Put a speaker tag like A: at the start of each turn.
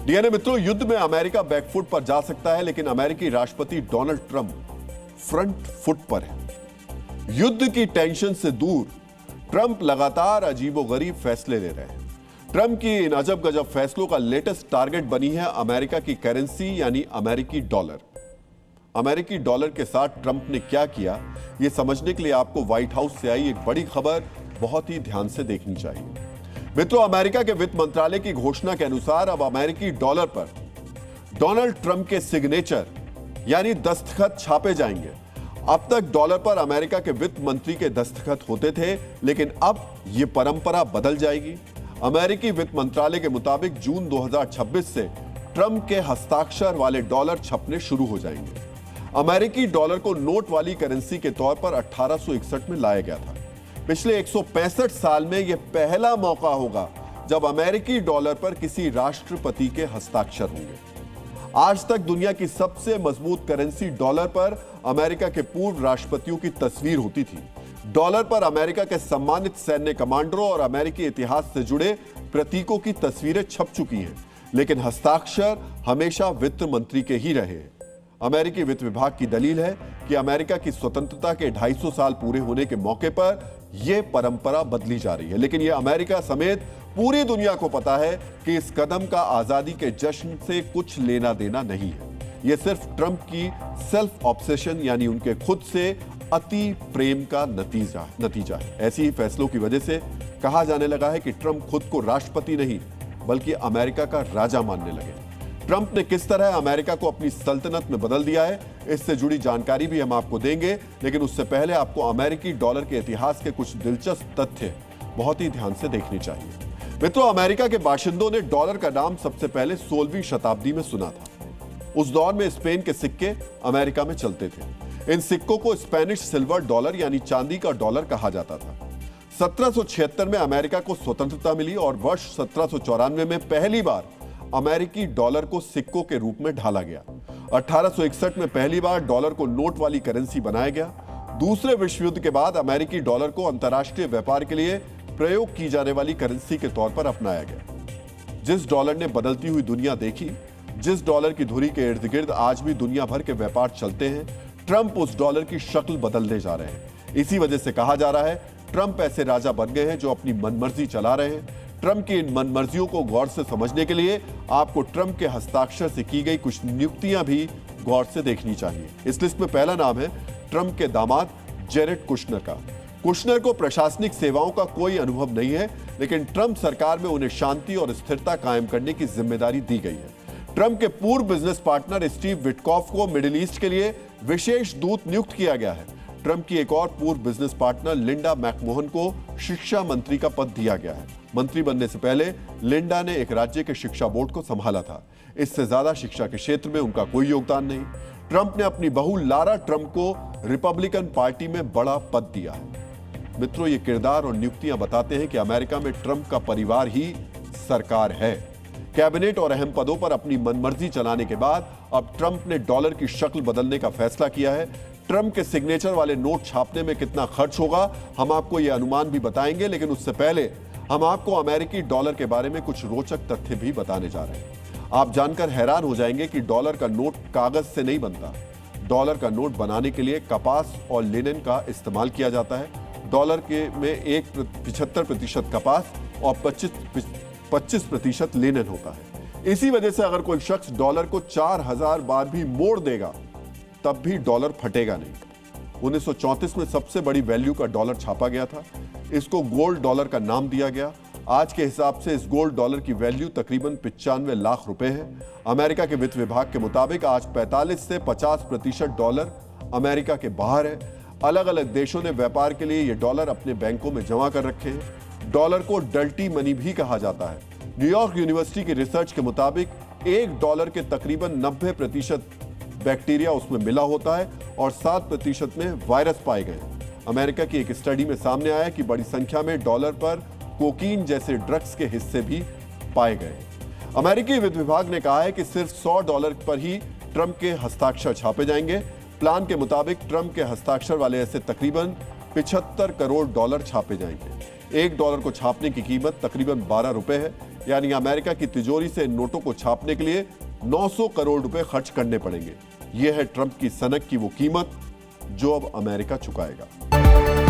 A: DNA मित्रों, युद्ध में अमेरिका बैकफुट पर जा सकता है, लेकिन अमेरिकी राष्ट्रपति डोनाल्ड ट्रंप फ्रंट फुट पर है। युद्ध की टेंशन से दूर ट्रंप लगातार अजीबोगरीब फैसले ले रहे हैं। ट्रंप की इन अजब गजब फैसलों का लेटेस्ट टारगेट बनी है अमेरिका की करेंसी यानी अमेरिकी डॉलर। अमेरिकी डॉलर के साथ ट्रंप ने क्या किया, यह समझने के लिए आपको व्हाइट हाउस से आई एक बड़ी खबर बहुत ही ध्यान से देखनी चाहिए। मित्रों, अमेरिका के वित्त मंत्रालय की घोषणा के अनुसार अब अमेरिकी डॉलर पर डोनाल्ड ट्रंप के सिग्नेचर यानी दस्तखत छापे जाएंगे। अब तक डॉलर पर अमेरिका के वित्त मंत्री के दस्तखत होते थे, लेकिन अब यह परंपरा बदल जाएगी। अमेरिकी वित्त मंत्रालय के मुताबिक जून 2026 से ट्रंप के हस्ताक्षर वाले डॉलर छपने शुरू हो जाएंगे। अमेरिकी डॉलर को नोट वाली करेंसी के तौर पर 1861 में लाया गया था। पिछले 165 साल में यह पहला मौका होगा जब अमेरिकी डॉलर पर किसी राष्ट्रपति के हस्ताक्षर होंगे। आज तक दुनिया की सबसे मजबूत करेंसी डॉलर पर अमेरिका के पूर्व राष्ट्रपतियों की तस्वीर होती थी। डॉलर पर अमेरिका के सम्मानित सैन्य कमांडरों और अमेरिकी इतिहास से जुड़े प्रतीकों की तस्वीरें छप चुकी हैं, लेकिन हस्ताक्षर हमेशा वित्त मंत्री के ही रहे हैं। अमेरिकी वित्त विभाग की दलील है कि अमेरिका की स्वतंत्रता के 250 साल पूरे होने के मौके पर यह परंपरा बदली जा रही है, लेकिन यह अमेरिका समेत पूरी दुनिया को पता है कि इस कदम का आजादी के जश्न से कुछ लेना देना नहीं है। यह सिर्फ ट्रंप की सेल्फ ऑब्सेशन यानी उनके खुद से अति प्रेम का नतीजा है। ऐसी ही फैसलों की वजह से कहा जाने लगा है कि ट्रंप खुद को राष्ट्रपति नहीं बल्कि अमेरिका का राजा मानने लगे। ट्रंप ने किस तरह अमेरिका को अपनी सल्तनत में बदल दिया है, इससे जुड़ी जानकारी भी हम आपको देंगे, लेकिन उससे पहले आपको अमेरिकी डॉलर के इतिहास के कुछ दिलचस्प तथ्य बहुत ही ध्यान से देखने चाहिए। मित्रों, अमेरिका के बाशिंदों ने डॉलर का नाम सबसे पहले 16वीं शताब्दी में सुना था। उस दौर में स्पेन के सिक्के अमेरिका में चलते थे। इन सिक्कों को स्पेनिश सिल्वर डॉलर यानी चांदी का डॉलर कहा जाता था। 1776 में अमेरिका को स्वतंत्रता मिली और वर्ष 1794 में पहली बार अमेरिकी डॉलर को सिक्कों के रूप में ढाला गया। 1861 में पहली बार डॉलर को नोट वाली करेंसी बनाया गया। दूसरे विश्व युद्ध के बाद अमेरिकी डॉलर को अंतर्राष्ट्रीय व्यापार के लिए प्रयोग की जाने वाली करेंसी के तौर पर अपनाया गया। जिस डॉलर ने बदलती हुई दुनिया देखी, जिस डॉलर की धुरी के इर्द गिर्द आज भी दुनिया भर के व्यापार चलते हैं, ट्रंप उस डॉलर की शक्ल बदलने जा रहे हैं। इसी वजह से कहा जा रहा है ट्रंप ऐसे राजा बन गए हैं जो अपनी मनमर्जी चला रहे हैं। ट्रंप की इन मनमर्जियों को गौर से समझने के लिए आपको ट्रंप के हस्ताक्षर से की गई कुछ नियुक्तियां भी गौर से देखनी चाहिए। इस लिस्ट में पहला नाम है ट्रंप के दामाद जेरेड कुशनर का। कुशनर को प्रशासनिक सेवाओं का कोई अनुभव नहीं है, लेकिन ट्रंप सरकार में उन्हें शांति और स्थिरता कायम करने की जिम्मेदारी दी गई है। ट्रंप के पूर्व बिजनेस पार्टनर स्टीव विटकॉफ को मिडिल ईस्ट के लिए विशेष दूत नियुक्त किया गया है। ट्रंप की एक और पूर्व बिजनेस पार्टनर लिंडा मैकमोहन को शिक्षा मंत्री का पद दिया गया है। मंत्री बनने से पहले लिंडा ने एक राज्य के शिक्षा बोर्ड को संभाला था। इससे ज्यादा शिक्षा के क्षेत्र में उनका कोई योगदान नहीं। ट्रंप ने अपनी बहू लारा ट्रंप को रिपब्लिकन पार्टी में बड़ा पद दिया है। मित्रों, ये किरदार और नियुक्तियां बताते हैं कि अमेरिका में ट्रंप का परिवार ही सरकार है। कैबिनेट और अहम पदों पर अपनी मनमर्जी चलाने के बाद अब ट्रंप ने डॉलर की शक्ल बदलने का फैसला किया है। ट्रंप के सिग्नेचर वाले नोट छापने में कितना खर्च होगा, हम आपको यह अनुमान भी बताएंगे, लेकिन उससे पहले हम आपको अमेरिकी डॉलर के बारे में कुछ रोचक तथ्य भी बताने जा रहे हैं। आप जानकर हैरान हो जाएंगे कि डॉलर का नोट कागज से नहीं बनता। डॉलर का नोट बनाने के लिए कपास और लिनन का इस्तेमाल किया जाता है। डॉलर के में 75% कपास और 25% लिनन होता है। इसी वजह से अगर कोई शख्स डॉलर को 4000 बार भी मोड़ देगा तब भी डॉलर फटेगा नहीं। 1934 में सबसे बड़ी वैल्यू का डॉलर छापा गया था। इसको गोल्ड डॉलर का नाम दिया गया। आज के हिसाब से इस गोल्ड डॉलर की वैल्यू तकरीबन 95 लाख रुपए है। अमेरिका के वित्त विभाग के मुताबिक आज 45 से 50% डॉलर अमेरिका के बाहर है। अलग अलग देशों ने व्यापार के लिए ये डॉलर अपने बैंकों में जमा कर रखे हैं। डॉलर को डर्टी मनी भी कहा जाता है। न्यूयॉर्क यूनिवर्सिटी की रिसर्च के मुताबिक $1 के तकरीबन 90% बैक्टीरिया उसमें मिला होता है और 7% में वायरस पाए गए। अमेरिका की एक स्टडी में सामने आया कि बड़ी संख्या में डॉलर पर कोकीन जैसे ड्रग्स के हिस्से भी पाए गए। अमेरिकी वित्त विभाग ने कहा है कि सिर्फ $100 पर ही ट्रंप के हस्ताक्षर छापे जाएंगे। प्लान के मुताबिक ट्रंप के हस्ताक्षर वाले ऐसे तकरीबन $75 करोड़ छापे जाएंगे। $1 को छापने की कीमत तकरीबन 12 रुपए है। यानी अमेरिका की तिजोरी से नोटों को छापने के लिए 900 करोड़ रुपए खर्च करने पड़ेंगे। यह है ट्रंप की सनक की वो कीमत जो अब अमेरिका चुकाएगा।